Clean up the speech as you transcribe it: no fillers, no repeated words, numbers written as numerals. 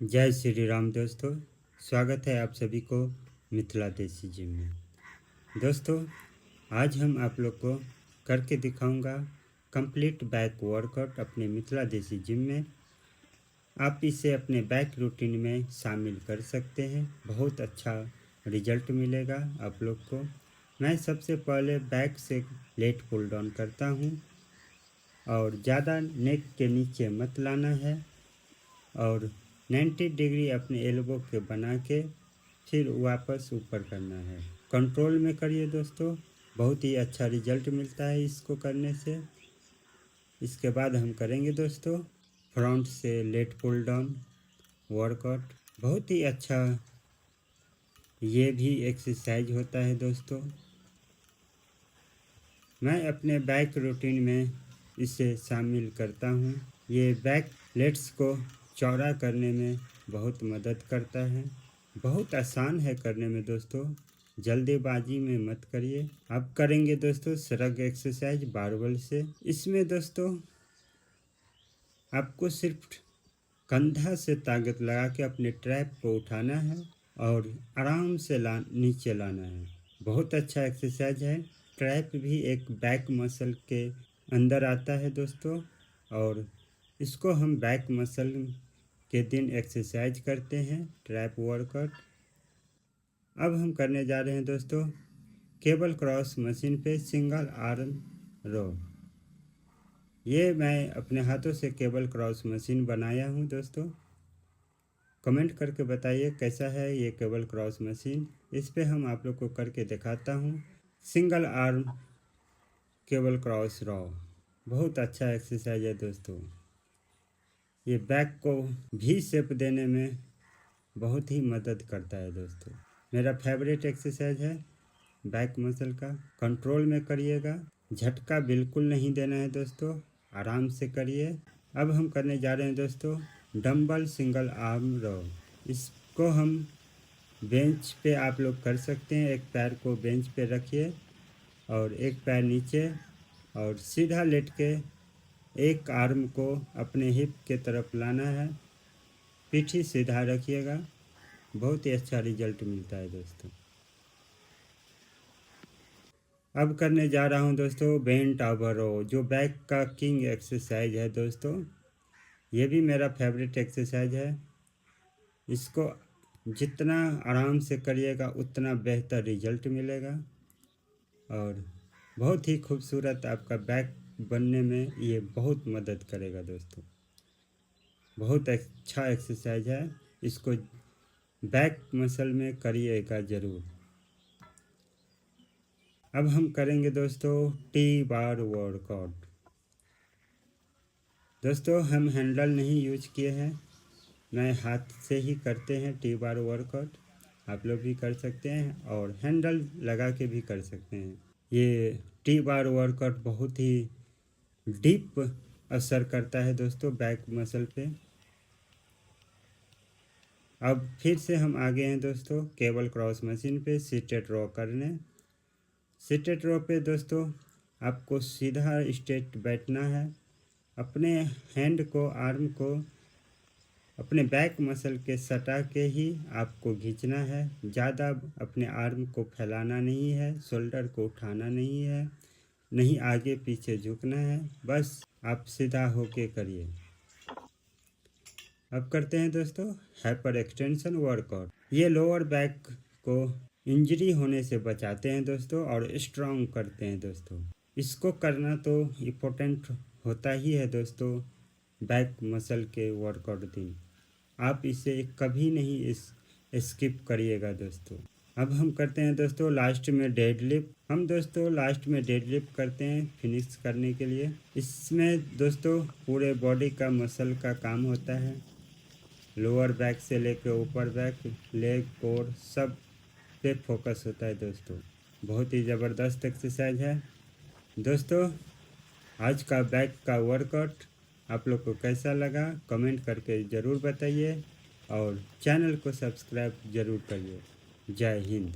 जय श्री राम दोस्तों। स्वागत है आप सभी को मिथिला देसी जिम में। दोस्तों आज हम आप लोग को करके दिखाऊंगा कंप्लीट बैक वर्कआउट अपने मिथिला देसी जिम में। आप इसे अपने बैक रूटीन में शामिल कर सकते हैं, बहुत अच्छा रिजल्ट मिलेगा आप लोग को। मैं सबसे पहले बैक से लेट पुल डाउन करता हूं और ज़्यादा नेक के नीचे मत लाना है और 90 डिग्री अपने एल्बो के बना के फिर वापस ऊपर करना है। कंट्रोल में करिए दोस्तों, बहुत ही अच्छा रिजल्ट मिलता है इसको करने से। इसके बाद हम करेंगे दोस्तों फ्रंट से लेट पुल डाउन वर्कआउट। बहुत ही अच्छा ये भी एक्सरसाइज होता है दोस्तों। मैं अपने बैक रूटीन में इसे शामिल करता हूँ। ये बैक लेट्स को चौड़ा करने में बहुत मदद करता है। बहुत आसान है करने में दोस्तों, जल्दीबाजी में मत करिए। अब करेंगे दोस्तों श्रग एक्सरसाइज बारबल से। इसमें दोस्तों आपको सिर्फ कंधा से ताकत लगा के अपने ट्रैप को उठाना है और आराम से नीचे लाना है। बहुत अच्छा एक्सरसाइज है। ट्रैप भी एक बैक मसल के अंदर आता है दोस्तों, और इसको हम बैक मसल के दिन एक्सरसाइज करते हैं, ट्रैप वर्कआउट। अब हम करने जा रहे हैं दोस्तों केबल क्रॉस मशीन पे सिंगल आर्म रो। ये मैं अपने हाथों से केबल क्रॉस मशीन बनाया हूँ दोस्तों। कमेंट करके बताइए कैसा है ये केबल क्रॉस मशीन। इस पे हम आप लोग को करके दिखाता हूँ सिंगल आर्म केबल क्रॉस रो। बहुत अच्छा एक्सरसाइज है दोस्तों। ये बैक को भी शेप देने में बहुत ही मदद करता है दोस्तों। मेरा फेवरेट एक्सरसाइज है बैक मसल का। कंट्रोल में करिएगा, झटका बिल्कुल नहीं देना है दोस्तों, आराम से करिए। अब हम करने जा रहे हैं दोस्तों डंबल सिंगल आर्म रो। इसको हम बेंच पे आप लोग कर सकते हैं। एक पैर को बेंच पे रखिए और एक पैर नीचे और सीधा लेट के एक आर्म को अपने हिप के तरफ लाना है। पीठी सीधा रखिएगा, बहुत ही अच्छा रिजल्ट मिलता है दोस्तों। अब करने जा रहा हूं दोस्तों बेंट ओवर रो, जो बैक का किंग एक्सरसाइज है दोस्तों। ये भी मेरा फेवरेट एक्सरसाइज है। इसको जितना आराम से करिएगा उतना बेहतर रिजल्ट मिलेगा और बहुत ही खूबसूरत आपका बैक बनने में ये बहुत मदद करेगा दोस्तों। बहुत अच्छा एक्सरसाइज है, इसको बैक मसल में करिएगा ज़रूर। अब हम करेंगे दोस्तों टी बार वर्कआउट। दोस्तों हम हैंडल नहीं यूज किए हैं, मैं हाथ से ही करते हैं टी बार वर्कआउट। आप लोग भी कर सकते हैं और हैंडल लगा के भी कर सकते हैं। ये टी बार वर्कआउट बहुत ही डीप असर करता है दोस्तों बैक मसल पे। अब फिर से हम आगे हैं दोस्तों केबल क्रॉस मशीन पे सीटेड रो करने। सीटेड रो पे दोस्तों आपको सीधा स्ट्रेट बैठना है। अपने हैंड को आर्म को अपने बैक मसल के सटा के ही आपको खींचना है। ज़्यादा अपने आर्म को फैलाना नहीं है, शोल्डर को उठाना नहीं है, नहीं आगे पीछे झुकना है, बस आप सीधा होके करिए। अब करते हैं दोस्तों हाइपर एक्सटेंशन वर्कआउट। ये लोअर बैक को इंजरी होने से बचाते हैं दोस्तों और स्ट्रांग करते हैं दोस्तों। इसको करना तो इम्पोर्टेंट होता ही है दोस्तों बैक मसल के वर्कआउट दिन। आप इसे कभी नहीं स्किप करिएगा दोस्तों। अब हम करते हैं दोस्तों लास्ट में डेडलिफ्ट। हम दोस्तों लास्ट में डेडलिफ्ट करते हैं फिनिश करने के लिए। इसमें दोस्तों पूरे बॉडी का मसल का काम होता है। लोअर बैक से लेकर ऊपर बैक, लेग, कोर सब पे फोकस होता है दोस्तों। बहुत ही ज़बरदस्त एक्सरसाइज है दोस्तों। आज का बैक का वर्कआउट आप लोग को कैसा लगा कमेंट करके ज़रूर बताइए और चैनल को सब्सक्राइब ज़रूर करिए। जय हिंद।